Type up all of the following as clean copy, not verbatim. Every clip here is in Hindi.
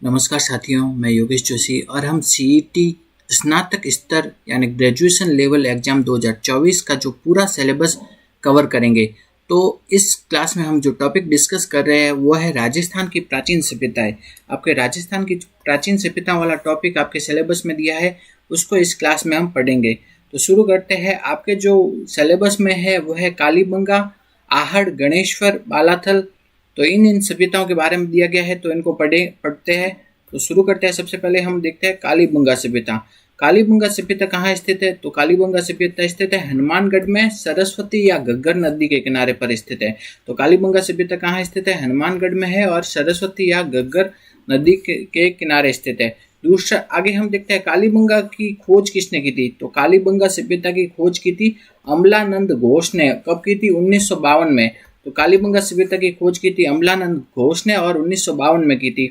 नमस्कार साथियों, मैं योगेश जोशी और हम सीईटी स्नातक स्तर यानी ग्रेजुएशन लेवल एग्जाम 2024 का जो पूरा सिलेबस कवर करेंगे। तो इस क्लास में हम जो टॉपिक डिस्कस कर रहे हैं वो है राजस्थान की प्राचीन सभ्यताएं। आपके राजस्थान की प्राचीन सभ्यता वाला टॉपिक आपके सिलेबस में दिया है, उसको इस क्लास में हम पढ़ेंगे। तो शुरू करते हैं। आपके जो सिलेबस में है वो है कालीबंगा, आहड़, गणेश्वर, बालाथल। तो इन सभ्यताओं के बारे में दिया गया है, तो इनको पढ़ते हैं। तो शुरू करते हैं। सबसे पहले हम देखते हैं कालीबंगा सभ्यता। कालीबंगा सभ्यता कहाँ स्थित है? तो कालीबंगा सभ्यता स्थित है हनुमानगढ़ में, सरस्वती या घग्गर नदी के किनारे पर स्थित है। तो कालीबंगा सभ्यता कहाँ स्थित है? हनुमानगढ़ में है और सरस्वती या घग्गर नदी के किनारे स्थित है। दूसरा आगे हम देखते हैं कालीबंगा की खोज किसने की थी? तो कालीबंगा सभ्यता की खोज की थी अमलानंद घोष ने। कब की थी? 1952 में। तो कालीबंगा सभ्यता की खोज की थी अमलानंद घोष ने और 1952 में की थी।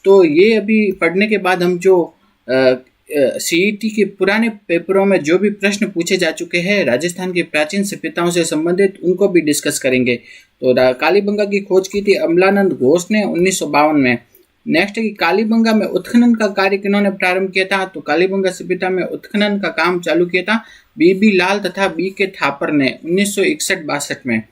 तो ये अभी पढ़ने के बाद हम जो सीईटी के पुराने पेपरों में जो भी प्रश्न पूछे जा चुके हैं राजस्थान की प्राचीन सभ्यताओं से संबंधित, उनको भी डिस्कस करेंगे। तो कालीबंगा की खोज की थी अमलानंद घोष ने 1952 में। नेक्स्ट है कि कालीबंगा में उत्खनन का कार्य किन्होंने प्रारंभ किया था? तो कालीबंगा सभ्यता में उत्खनन का काम चालू किया था बीबी लाल तथा बी के थापर ने 1961-62 में।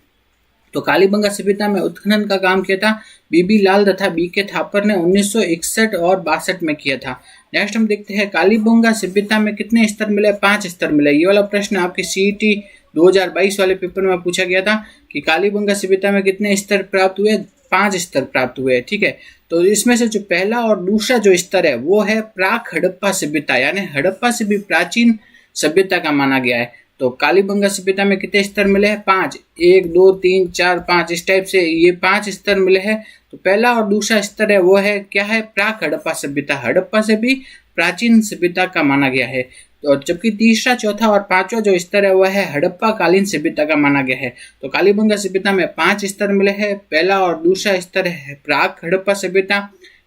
तो कालीबंगा सभ्यता में उत्खनन का काम किया था बीबी लाल तथा बी के थापर ने 1961 और 62 में किया था। नेक्स्ट हम देखते हैं कालीबंगा सभ्यता में कितने स्तर मिले? 5 स्तर मिले। ये वाला प्रश्न आपके सीईटी 2022 वाले पेपर में पूछा गया था कि कालीबंगा सभ्यता में कितने स्तर प्राप्त हुए? 5 स्तर प्राप्त हुए। ठीक है। तो इसमें से जो पहला और दूसरा जो स्तर है वो है प्राक हड़प्पा सभ्यता, यानी हड़प्पा से भी प्राचीन सभ्यता का माना गया है। तो कालीबंगा सभ्यता में कितने स्तर मिले हैं? 5। 1 2 3 4 5 इस टाइप से ये 5 स्तर मिले हैं। तो पहला और दूसरा स्तर है वो है क्या है? प्राक हड़प्पा सभ्यता। हड़प्पा से भी प्राचीन सभ्यता का माना गया है। तो जबकि तीसरा, चौथा और पांचवा जो स्तर है वह है हड़प्पा कालीन सभ्यता का माना गया है। तो कालीबंगा सभ्यता में 5 स्तर मिले हैं। पहला और दूसरा स्तर है प्राक हड़प्पा सभ्यता,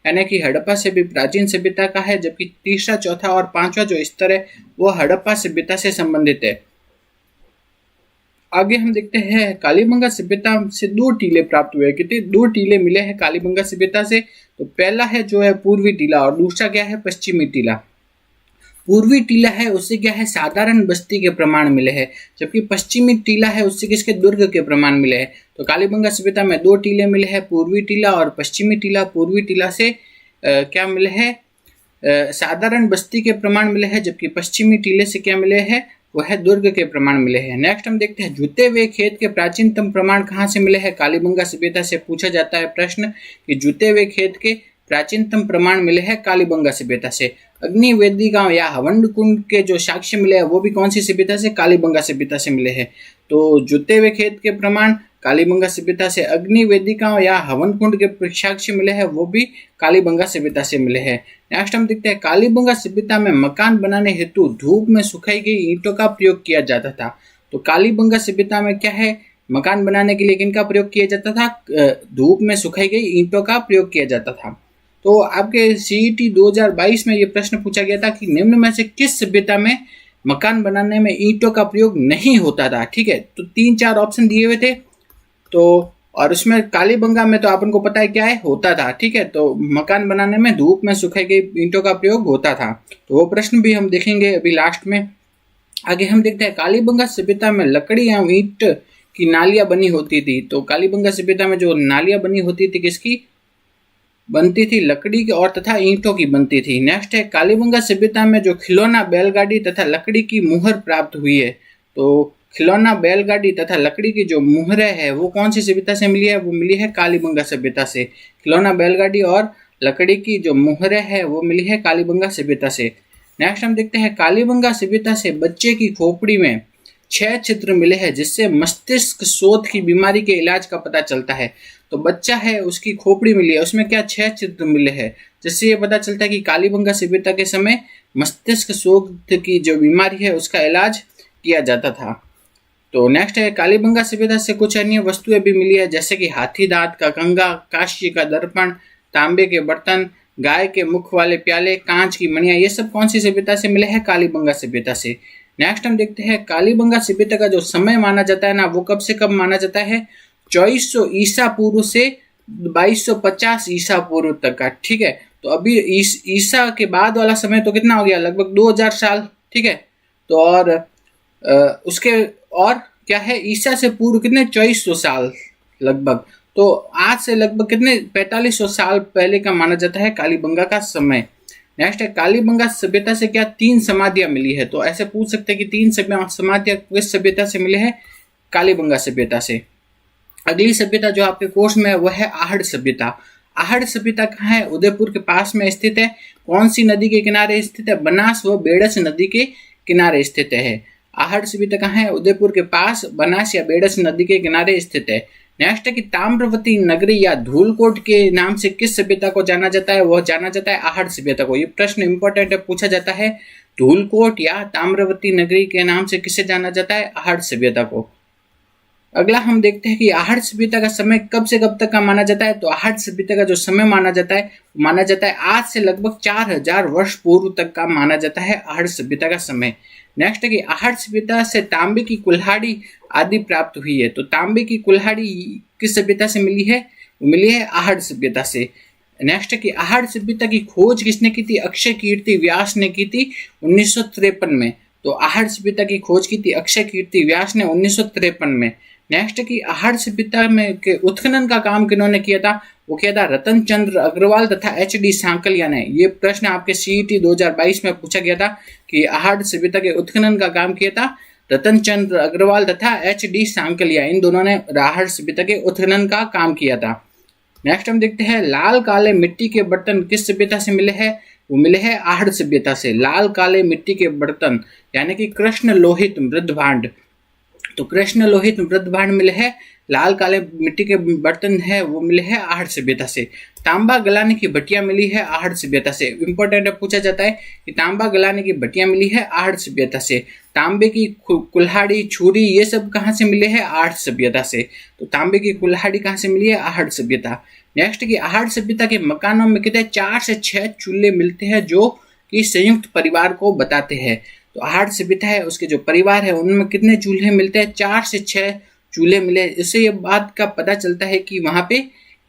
यानी कि हड़प्पा से भी प्राचीन सभ्यता का है। जबकि तीसरा, चौथा और पांचवा जो स्तर है वो हड़प्पा सभ्यता से संबंधित है। आगे हम देखते हैं कालीबंगा सभ्यता से 2 टीले प्राप्त हुए। कितने? 2 टीले मिले हैं कालीबंगा सभ्यता से। तो पहला है जो है पूर्वी टीला और दूसरा क्या है? पश्चिमी टीला। पूर्वी टीला है उससे क्या है? साधारण बस्ती के प्रमाण मिले हैं। जबकि पश्चिमी टीला है उससे किसके? दुर्ग के प्रमाण मिले हैं। तो कालीबंगा सभ्यता में 2 टीले मिले हैं, पूर्वी टीला और पश्चिमी टीला। पूर्वी टीला से क्या मिले हैं? साधारण बस्ती के प्रमाण मिले हैं। जबकि पश्चिमी टीले से क्या मिले हैं? वह दुर्ग के प्रमाण मिले हैं। नेक्स्ट हम देखते हैं जुते हुए खेत के प्राचीनतम प्रमाण कहाँ से मिले हैं? कालीबंगा सभ्यता से पूछा जाता है प्रश्न कि जुते हुए खेत के प्राचीनतम प्रमाण मिले हैं कालीबंगा सभ्यता से। अग्नि वेदिका या हवन कुंड के जो साक्ष्य मिले हैं वो भी कौन सी सभ्यता से? कालीबंगा सभ्यता से मिले हैं। तो जुते हुए खेत के प्रमाण कालीबंगा सभ्यता से, अग्नि वेदिकाओं या हवन कुंड के साक्ष्य मिले हैं वो भी कालीबंगा सभ्यता से मिले हैं। नेक्स्ट हम देखते हैं कालीबंगा सभ्यता में मकान बनाने हेतु धूप में सुखाई गई ईंटों का प्रयोग किया जाता था। तो कालीबंगा सभ्यता में क्या है? मकान बनाने के लिए किनका प्रयोग किया जाता था? धूप में सुखाई गई ईंटों का प्रयोग किया जाता था। तो आपके सीईटी 2022 में ये प्रश्न पूछा गया था कि निम्न में से किस सभ्यता में मकान बनाने में ईंटों का प्रयोग नहीं होता था? ठीक है। तो 3-4 ऑप्शन दिए हुए थे। तो और उसमें कालीबंगा में तो आपको पता है क्या है? होता था। ठीक है। तो मकान बनाने में धूप में सुखाई गई ईंटों का प्रयोग होता था। तो वो प्रश्न भी हम देखेंगे अभी लास्ट में। आगे हम देखते हैं कालीबंगा सभ्यता में लकड़ी या ईंट की नालियां बनी होती थी। तो कालीबंगा सभ्यता में जो नालियां बनी होती थी किसकी बनती थी? लकड़ी की और तथा ईंटों की बनती थी। नेक्स्ट है कालीबंगा सभ्यता में जो खिलौना, बैलगाड़ी तथा लकड़ी की मुहर प्राप्त हुई है। तो खिलौना, बैलगाड़ी तथा लकड़ी की जो मुहरें है वो कौन सी सभ्यता से मिली है? वो मिली है कालीबंगा सभ्यता से। खिलौना, बैलगाड़ी और लकड़ी की जो मुहरें है वो मिली है कालीबंगा सभ्यता से। नेक्स्ट हम देखते हैं कालीबंगा सभ्यता से बच्चे की खोपड़ी में 6 छिद्र मिले हैं जिससे मस्तिष्क शोथ की बीमारी के इलाज का पता चलता है। तो बच्चा है उसकी खोपड़ी मिली है, उसमें क्या 6 छिद्र मिले हैं, जिससे ये पता चलता है कि कालीबंगा सभ्यता के समय मस्तिष्क शोथ की जो बीमारी है उसका इलाज किया जाता था। तो नेक्स्ट है कालीबंगा सभ्यता से कुछ अन्य वस्तुएं भी मिली है, जैसे कि हाथी दांत का कंगा, कांस्य का दर्पण, तांबे के बर्तन, गाय के मुख वाले प्याले, कांच की मणियां। ये सब कौन सी सभ्यता से मिले हैं? कालीबंगा सभ्यता से। नेक्स्ट हम देखते हैं कालीबंगा सभ्यता का जो समय माना जाता है ना वो कब से कब माना जाता है? 2400 ईसा पूर्व से 2250 ईसा पूर्व तक का। ठीक है। तो अभी ईसा के बाद वाला समय तो कितना हो गया, लगभग 2000 साल, ठीक है। तो और उसके और क्या है, ईसा से पूर्व कितने 2400 साल लगभग, तो आज से लगभग कितने 4500 साल पहले का माना जाता है कालीबंगा का समय। नेक्स्ट है, कालीबंगा सभ्यता से क्या 3 समाधियां मिली है, तो ऐसे पूछ सकते हैं कि 3 समाधियां किस सभ्यता से मिले हैं, कालीबंगा सभ्यता से। अगली सभ्यता जो आपके कोर्स में है वह है आहड़ सभ्यता। आहड़ सभ्यता कहाँ है, उदयपुर के पास में स्थित है। कौन सी नदी के किनारे स्थित है, बनास व बेड़स नदी के किनारे स्थित है। आहड़ सभ्यता कहाँ है, उदयपुर के पास बनास या बेड़स नदी के किनारे स्थित है। नेक्स्ट है कि ताम्रवती नगरी या धूलकोट के नाम से किस सभ्यता को जाना जाता है, वह जाना जाता है आहड़ सभ्यता को। ये प्रश्न इंपॉर्टेंट है, पूछा जाता है, धूलकोट या ताम्रवती नगरी के नाम से किसे जाना जाता है, आहड़ सभ्यता को। अगला हम देखते हैं कि आहड़ सभ्यता का समय कब से कब तक का माना जाता है, तो आहड़ सभ्यता का जो समय माना जाता है आज से लगभग 4000 वर्ष पूर्व तक का माना जाता है आहड़ सभ्यता का समय। नेक्स्ट है कि आहड़ सभ्यता से तांबे की कुल्हाड़ी आदि प्राप्त हुई है, तो तांबे की कुल्हाड़ी किस सभ्यता से मिली है, वो मिली है आहड़ सभ्यता से। नेक्स्ट है कि आहड़ सभ्यता की खोज किसने की थी, अक्षय कीर्ति व्यास ने की थी 1953 में। तो आहड़ सभ्यता की खोज की थी अक्षय कीर्ति व्यास ने 1953 में। नेक्स्ट है कि आहड़ सभ्यता में के उत्खनन का काम किन्होंने किया था, वो किया था रतन चंद्र अग्रवाल तथा एच.डी. सांकलिया ने। ये प्रश्न आपके सीईटी 2022 में पूछा गया था कि आहड़ सभ्यता के उत्खनन का काम किया था रतन चंद्र अग्रवाल तथा एच.डी. सांकलिया, इन दोनों ने आहड़ सभ्यता के उत्खनन का काम किया था। नेक्स्ट हम देखते हैं, लाल काले मिट्टी के बर्तन किस सभ्यता से मिले हैं, वो मिले हैं आहड़ सभ्यता से। लाल काले मिट्टी के बर्तन यानी कि कृष्ण लोहित मृद भांड, तो कृष्ण लोहित मृद भांड मिले हैं, लाल काले मिट्टी के बर्तन है वो मिले हैं आहड़ सभ्यता से। तांबा गलाने की भट्टियां मिली है आहड़ सभ्यता से। इंपॉर्टेंट है, पूछा जाता है कि तांबा गलाने की भट्टियां मिली है आहड़ सभ्यता से। तांबे की कुल्हाड़ी छुरी ये सब कहाँ से मिले हैं, आहड़ सभ्यता से। तो तांबे की कुल्हाड़ी कहाँ से मिली है, आहड़ सभ्यता। नेक्स्ट की आहड़ सभ्यता के मकानों में कितने 4 से 6 चूल्हे मिलते हैं जो कि संयुक्त परिवार को बताते हैं। तो आहड़ सभ्यता है उसके जो परिवार है उनमें कितने चूल्हे मिलते हैं, 4 से 6 चूल्हे मिले। इससे ये बात का पता चलता है कि वहां पे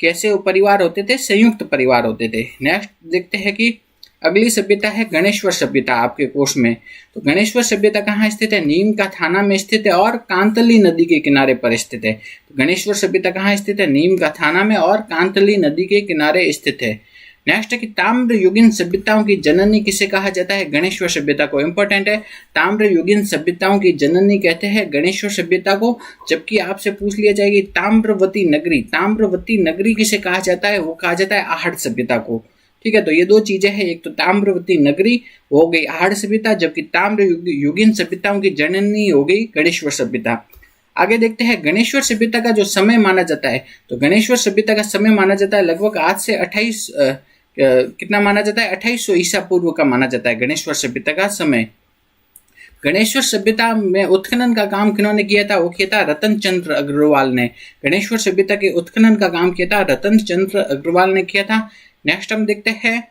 कैसे वो परिवार होते थे, संयुक्त परिवार होते थे। नेक्स्ट देखते हैं कि अगली सभ्यता है गणेश्वर सभ्यता आपके कोर्स में। तो गणेश्वर सभ्यता कहाँ स्थित है, नीम का थाना में स्थित है और कांतली नदी के किनारे पर स्थित है। तो गणेश्वर सभ्यता कहाँ स्थित है, नीम का थाना में और कांतली नदी के किनारे स्थित है। नेक्स्ट है कि ताम्र युगीन सभ्यताओं की जननी किसे कहा जाता है, गणेश्वर सभ्यता को। इंपॉर्टेंट है, ताम्र युगीन सभ्यताओं की जननी कहते हैं गणेश्वर सभ्यता को। जबकि आपसे पूछ लिया जाएगी ताम्रवती नगरी, ताम्रवती नगरी किसे कहा जाता है, वो कहा जाता है आहड़ सभ्यता को। ठीक है, तो ये दो चीजें हैं, एक तो ताम्रवती नगरी हो गई आहड़ सभ्यता, जबकि ताम्र युगीन सभ्यताओं की जननी हो गई गणेश्वर सभ्यता। आगे देखते हैं गणेश्वर सभ्यता का जो समय माना जाता है, तो गणेश्वर सभ्यता का समय माना जाता है लगभग आज से 28 कितना माना जाता है, 2800 ईसा पूर्व का माना जाता है गणेश्वर सभ्यता का समय। गणेश्वर सभ्यता में उत्खनन का काम किन्होंने किया था, वो किया था रतन चंद्र अग्रवाल ने। गणेश्वर सभ्यता के उत्खनन का काम किया था रतन चंद्र अग्रवाल ने किया था। नेक्स्ट हम देखते हैं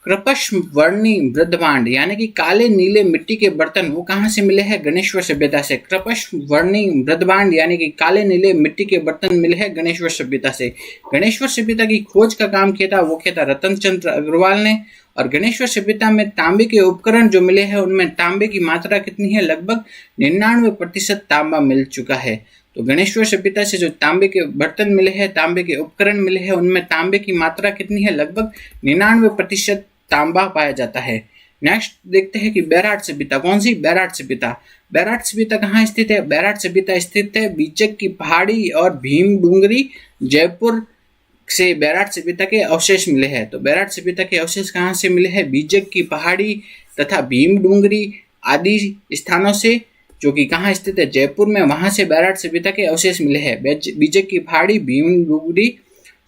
कृपश वर्णी मृदभांड यानी कि काले नीले मिट्टी के बर्तन, वो कहाँ से मिले हैं, गणेश्वर सभ्यता से। कृपश वर्णी मृदभांड यानी कि काले नीले मिट्टी के बर्तन मिले हैं गणेश्वर सभ्यता से। गणेश्वर सभ्यता की खोज का काम किया था, वो किया था रतन चंद्र अग्रवाल ने। और गणेश्वर सभ्यता में तांबे के उपकरण जो मिले हैं उनमें तांबे की मात्रा कितनी है, लगभग 99% तांबा मिल चुका है। तो गणेश्वर सभ्यता से जो तांबे के बर्तन मिले हैं, तांबे के उपकरण मिले हैं, उनमें तांबे की मात्रा कितनी है, लगभग 99% तांबा पाया जाता है। नेक्स्ट देखते हैं कि बैराट सभ्यता, कौन सी, बैराट सभ्यता। बैराट सभ्यता कहाँ स्थित है, बैराट सभ्यता स्थित है बीजक की पहाड़ी और भीम डूंगरी, जयपुर से बैराट सभ्यता के अवशेष मिले हैं। तो बैराट सभ्यता के अवशेष कहाँ से मिले हैं, बीजक की पहाड़ी तथा भीम डूंगरी आदि स्थानों से, जो कि कहाँ स्थित है, जयपुर में, वहां से बैराट सभ्यता के अवशेष मिले हैं। बीजक की पहाड़ी, भीम डूंगरी,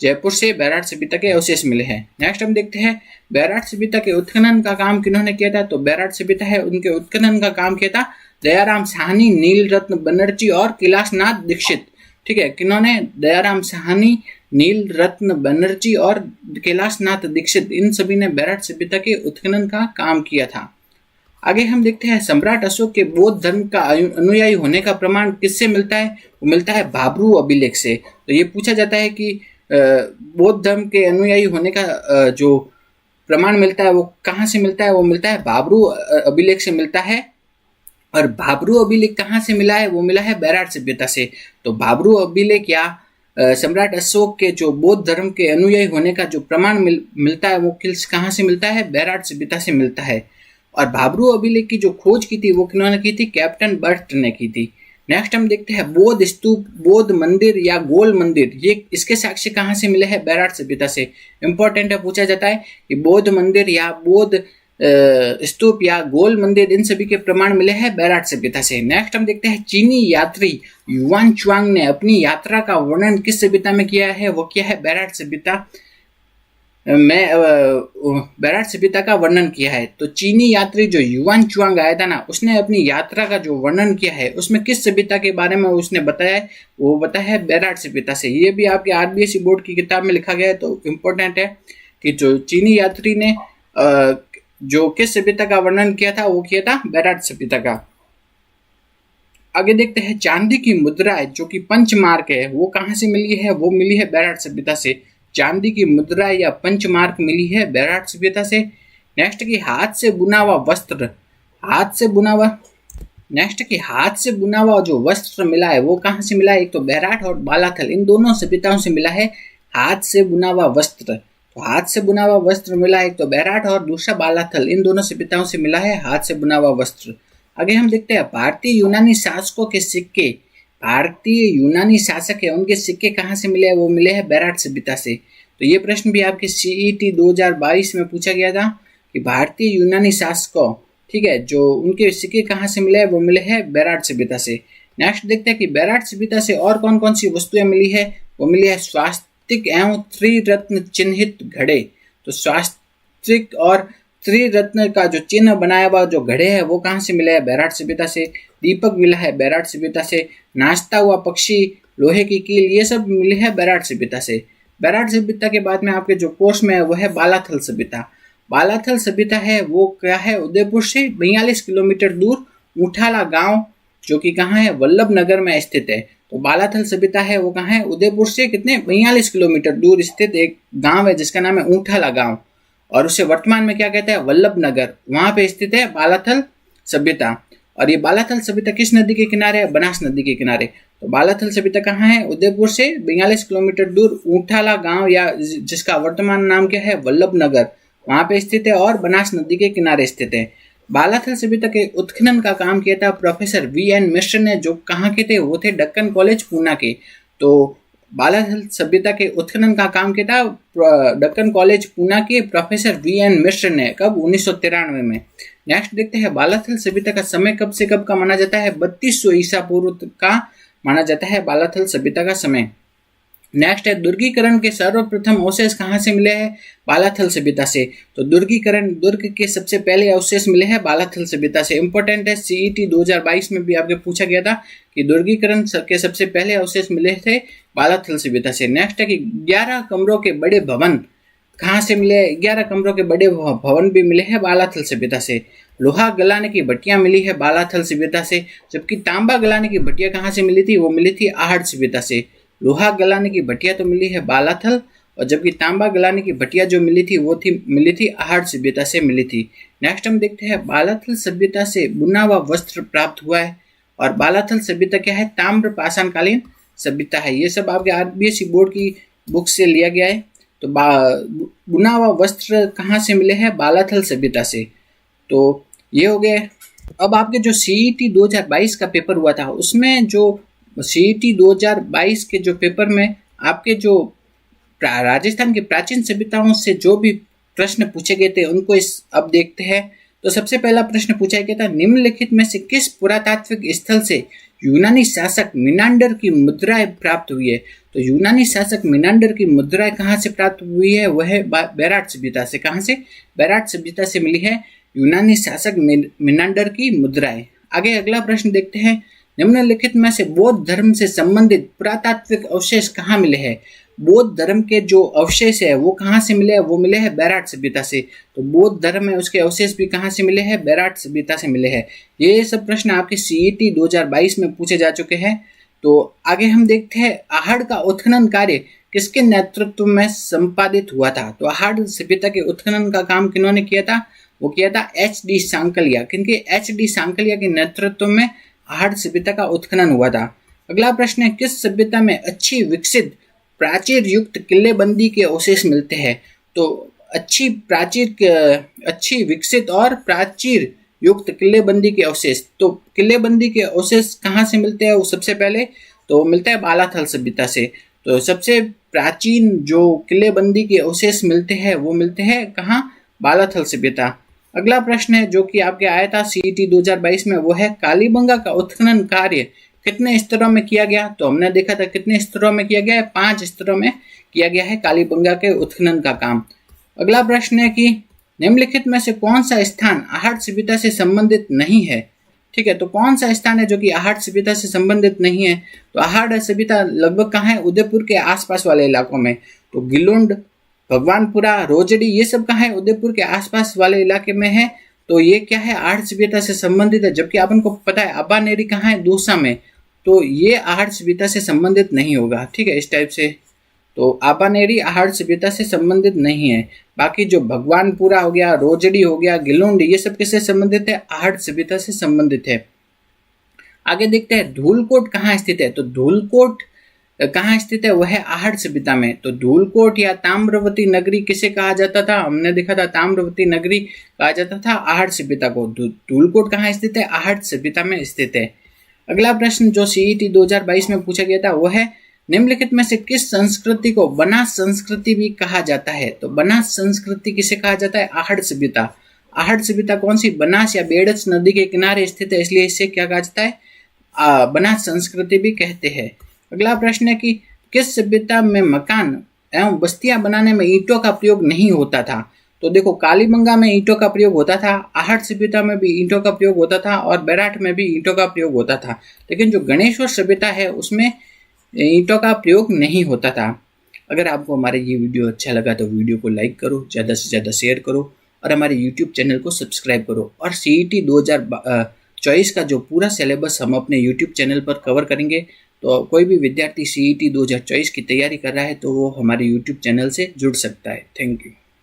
जयपुर से बैराट सभ्यता के अवशेष मिले हैं। नेक्स्ट हम देखते हैं बैराट सभ्यता के उत्खनन का काम किन्होंने किया था, तो बैराट सभ्यता है उनके उत्खनन का काम किया था दयाराम साहनी, नील रत्न बनर्जी और कैलाशनाथ दीक्षित। ठीक है, किन्होंने, दयाराम साहनी, नील रत्न बनर्जी और कैलाशनाथ दीक्षित, इन सभी ने बैराट सभ्यता के उत्खनन का काम किया था। आगे हम देखते हैं सम्राट अशोक के बौद्ध धर्म का अनुयायी होने का प्रमाण किससे मिलता है, वो मिलता है भाब्रू अभिलेख से। तो ये पूछा जाता है कि बौद्ध धर्म के अनुयायी होने का जो प्रमाण मिलता है वो कहाँ से मिलता है? वो मिलता है बाबरू अभिलेख से मिलता है। और बाबरू अभिलेख कहाँ से मिला है? वो मिला है बैराट सभ्यता से। तो बाबरू अभिलेख या सम्राट अशोक के जो बौद्ध धर्म के अनुयायी होने का जो प्रमाण मिलता है वो कहाँ से मिलता है? बैराट सभ्यता से मिलता है। और बाबरू अभिलेख की जो खोज की थी वो किन्होंने की थी? कैप्टन बर्ट ने की थी। नेक्स्ट हम देखते हैं बौद्ध स्तूप, बौद्ध मंदिर या गोल मंदिर, ये इसके साक्ष्य कहाँ से मिले हैं? बैराट सभ्यता से। इंपॉर्टेंट है, पूछा जाता है कि बौद्ध मंदिर या बौद्ध स्तूप या गोल मंदिर, इन सभी के प्रमाण मिले हैं बैराट सभ्यता से। नेक्स्ट हम देखते हैं चीनी यात्री युआन च्वांग ने अपनी यात्रा का वर्णन किस सभ्यता में किया है? वो किया है बैराट सभ्यता में, बैराट सभ्यता का वर्णन किया है। तो चीनी यात्री जो युआन च्वांग आया था ना, उसने अपनी यात्रा का जो वर्णन किया है उसमें किस सभ्यता के बारे में उसने बताया है? वो बताया है बैराट सभ्यता से। ये भी आपके आरबीएसई बोर्ड की किताब में लिखा गया है, तो इम्पोर्टेंट है कि जो चीनी यात्री ने जो किस सभ्यता का वर्णन किया था वो किया था बैराट सभ्यता का। आगे देखते हैं चांदी की मुद्रा जो कि पंचमार्क है वो कहाँ से मिली है? वो मिली है बैराट सभ्यता से। चांदी की मुद्रा या पंचमार्क मिली है बैराट सभ्यता से। नेक्स्ट की हाथ से बुना हुआ वस्त्र, हाथ से बुना हुआ, नेक्स्ट की हाथ से बुना हुआ जो वस्त्र मिला है वो कहाँ से मिला है? एक तो बैराट और बालाथल, इन दोनों सभ्यताओं से मिला है हाथ से बुना हुआ वस्त्र। तो हाथ से बुना हुआ वस्त्र मिला है एक तो बैराट और दूसरा बालाथल, इन दोनों सभ्यताओं से मिला है हाथ से बुना हुआ वस्त्र। आगे हम देखते हैं भारतीय यूनानी शासकों के सिक्के, भारतीय यूनानी शासक है उनके सिक्के कहाँ से मिले हैं? वो मिले हैं बैराट सभ्यता से। तो ये प्रश्न भी आपके सीईटी 2022 में पूछा गया था कि भारतीय यूनानी शासकों, ठीक है, जो उनके सिक्के कहाँ से मिले हैं? वो मिले हैं बैराट सभ्यता से। नेक्स्ट देखते हैं कि बैराट सभ्यता से और कौन कौन सी वस्तुएं मिली है? वो मिली है स्वास्तिक एवं त्रिरत्न चिन्हित घड़े। तो स्वास्तिक और त्रिरत्न का जो चिन्ह बनाया हुआ जो घड़े है वो कहाँ से मिला है? बैराट सभ्यता से। दीपक मिला है बैराट सभ्यता से। नाचता हुआ पक्षी, लोहे की कील, ये सब मिले है बैराट सभ्यता से। बैराट सभ्यता के बाद में आपके जो कोर्स में है वो है बालाथल सभ्यता। बालाथल सभ्यता है वो क्या है? उदयपुर से 42 किलोमीटर दूर ऊंठाला गांव जो कि कहाँ है? वल्लभ नगर में स्थित है। तो बालाथल सभ्यता है वो कहाँ है? उदयपुर से कितने? 42 किलोमीटर दूर स्थित एक गांव है जिसका नाम है ऊंठाला गांव, और उसे वर्तमान में क्या कहते हैं? वल्लभ नगर, वहां पे स्थित है बालाथल सभ्यता। और ये बालाथल सभ्यता किस नदी के किनारे है? बनास नदी के किनारे। तो बालाथल सभ्यता कहाँ है? उदयपुर से 42 किलोमीटर दूर ऊंठाला गांव या जिसका वर्तमान नाम क्या है? वल्लभ नगर, वहां पे स्थित है और बनास नदी के किनारे स्थित है। बालाथल सभ्यता के उत्खनन का काम किया था प्रोफेसर वीएन मिश्र ने, जो कहाँ के थे? वो थे दक्कन कॉलेज पूना के। तो बालाथल सभ्यता के उत्खनन का काम किया था दक्कन कॉलेज पूना के प्रोफेसर वीएन मिश्र ने। कब? 1993 में। नेक्स्ट देखते हैं बालाथल सभ्यता का समय कब से कब का माना जाता है? 3200 ईसा पूर्व का माना जाता है बालाथल सभ्यता का समय। नेक्स्ट है दुर्गीकरण के सर्वप्रथम अवशेष कहाँ से मिले हैं? बालाथल सभ्यता से। तो दुर्गीकरण, दुर्ग के सबसे पहले अवशेष मिले हैं बालाथल सभ्यता से। इंपॉर्टेंट है, सीईटी 2022 में भी आपके पूछा गया था कि दुर्गीकरण के सबसे पहले अवशेष मिले थे बालाथल सभ्यता से। नेक्स्ट है कि 11 कमरों के बड़े भवन कहाँ से मिले? 11 कमरों के बड़े भवन भी मिले हैं बालाथल सभ्यता से। लोहा गलाने की भट्टियां मिली है बालाथल सभ्यता से, जबकि तांबा गलाने की भट्टियां कहाँ से मिली थी? वो मिली थी आहड़ सभ्यता से। लोहा गलाने की भट्टियां तो मिली है बालाथल, और जबकि तांबा गलाने की भट्टियां जो मिली थी वो मिली थी आहड़ सभ्यता से मिली थी। नेक्स्ट हम देखते हैं बालाथल सभ्यता से बुना हुआ वस्त्र प्राप्त हुआ है, और बालाथल सभ्यता क्या है? ताम्र पाषाणकालीन सभ्यता है। ये सब आपके आरबीएसई बोर्ड की बुक से लिया गया है। तो बुना हुआ वस्त्र कहाँ से मिले हैं? बालाथल सभ्यता से। तो ये हो गए। अब आपके जो सीईटी 2022 का पेपर हुआ था उसमें जो सीईटी 2022 के जो पेपर में आपके जो राजस्थान की प्राचीन सभ्यताओं से जो भी प्रश्न पूछे गए थे उनको अब देखते हैं। तो सबसे पहला प्रश्न पूछा गया था, निम्नलिखित में से किस पुरातात्विक स्थल से यूनानी शासक मिनांडर की मुद्राएं प्राप्त हुई है? तो यूनानी शासक मिनांडर की मुद्राएं कहाँ से प्राप्त हुई है? वह है बैराट सभ्यता से। कहाँ से? बैराट सभ्यता से मिली है यूनानी शासक मिनांडर की मुद्राएं। आगे अगला प्रश्न देखते हैं, निम्नलिखित में से बौद्ध धर्म से संबंधित पुरातात्विक अवशेष कहाँ मिले हैं? बौद्ध धर्म के जो अवशेष है वो कहाँ से मिले हैं? वो मिले हैं बैराट सभ्यता से। तो बौद्ध धर्म है उसके अवशेष भी कहाँ से मिले हैं? बैराट सभ्यता से मिले हैं। ये सब प्रश्न आपके सीईटी 2022 में पूछे जा चुके हैं। तो आगे हम देखते हैं आहड़ का उत्खनन कार्य किसके नेतृत्व में संपादित हुआ था? तो आहड़ सभ्यता के उत्खनन का काम किन्होंने किया था? वो किया था एच.डी. सांकलिया। क्योंकि एच.डी. सांकलिया के नेतृत्व में आहड़ सभ्यता का उत्खनन हुआ था। अगला प्रश्न है, किस सभ्यता में अच्छी विकसित प्राचीर युक्त किलेबंदी के अवशेष मिलते हैं? तो अच्छी विकसित और प्राचीर युक्त किलेबंदी के अवशेष, तो किलेबंदी के अवशेष कहाँ से मिलते हैं? वो सबसे पहले तो मिलता है बालाथल सभ्यता से। तो सबसे प्राचीन जो किलेबंदी के अवशेष मिलते हैं वो मिलते हैं कहाँ? बालाथल सभ्यता। अगला प्रश्न है जो कि आपके आया था CET 2022 में, वो है कालीबंगा का उत्खनन कार्य कितने स्तरों में किया गया? तो हमने देखा था कितने स्तरों में किया गया है, 5 स्तरों में किया गया है कालीबंगा के उत्खनन का काम। अगला प्रश्न है कि निम्नलिखित में से कौन सा स्थान आहड़ सभ्यता से संबंधित नहीं है? ठीक है, तो कौन सा स्थान है जो कि आहड़ सभ्यता से संबंधित नहीं है? तो आहड़ सभ्यता लगभग कहाँ है? उदयपुर के आसपास वाले इलाकों में। तो गिलुंड, भगवानपुरा, रोजड़ी, ये सब कहाँ है? उदयपुर के आसपास वाले इलाके में है। तो ये क्या है? आहड़ सभ्यता से संबंधित है। जबकि अपन को पता है अबानेरी कहाँ है? दौसा में। तो ये आहड़ सभ्यता से संबंधित नहीं होगा। ठीक है, इस टाइप से तो आबानेरी आहड़ सभ्यता से संबंधित नहीं है। बाकी जो भगवानपुरा हो गया, रोजड़ी हो गया, गिलुंड, ये सब किससे संबंधित है? आहड़ सभ्यता से संबंधित है। आगे देखते हैं धूलकोट कहाँ स्थित है? तो धूलकोट कहाँ स्थित है? वह है आहड़ सभ्यता में। तो धूलकोट या ताम्रवती नगरी किसे कहा जाता था? हमने देखा था ताम्रवती नगरी कहा जाता था आहड़ सभ्यता को। धूलकोट कहाँ स्थित है? आहड़ सभ्यता में स्थित है। अगला प्रश्न जो CET 2022 में पूछा गया था वो है, निम्नलिखित में से किस संस्कृति को बनास संस्कृति भी कहा जाता है? तो बनास संस्कृति किसे कहा जाता है? आहड़ सभ्यता। आहड़ सभ्यता कौन सी? बनास या बेड़च नदी के किनारे स्थित है, इसलिए इसे क्या कहा जाता है? बनास संस्कृति भी कहते हैं। अगला प्रश्न है कि किस सभ्यता में मकान एवं बस्तियां बनाने में ईंटों का प्रयोग नहीं होता था? तो देखो कालीबंगा में ईंटों का प्रयोग होता था, आहड़ सभ्यता में भी ईंटों का प्रयोग होता था और बेराठ में भी ईंटों का प्रयोग होता था। लेकिन जो गणेश्वर सभ्यता है उसमें ईंटों का प्रयोग नहीं होता था। अगर आपको हमारा ये वीडियो अच्छा लगा तो वीडियो को लाइक करो, ज़्यादा से ज़्यादा शेयर करो और हमारे यूट्यूब चैनल को सब्सक्राइब करो। और CET 2024 का जो पूरा सिलेबस हम अपने यूट्यूब चैनल पर कवर करेंगे। तो कोई भी विद्यार्थी CET 2024 की तैयारी कर रहा है तो वो हमारे यूट्यूब चैनल से जुड़ सकता है। Thank you.